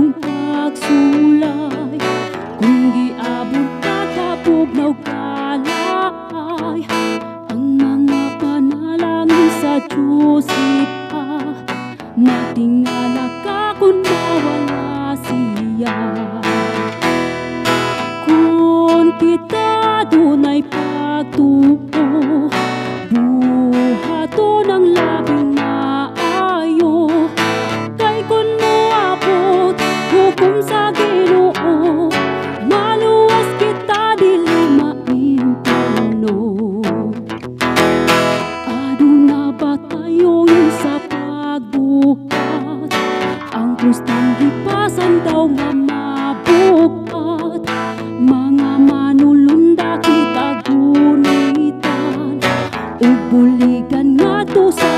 atong pagsulay. Kung giabot ka kabugnaw kalay, ang mga panalangin sa Diyos ipa, matingala ka kung mawala siya. Kung kita dunay pagtuo, buhaton ang labing maayo. Kay kung moabot hukom sa Ginoo, maluwas kita dili maimpuno. Aduna ba tayo sa pagbuhat? Ang krus nang gipasan daw nga mabuhat. Mga manulunda kita gunitan, ug buligan nga to sa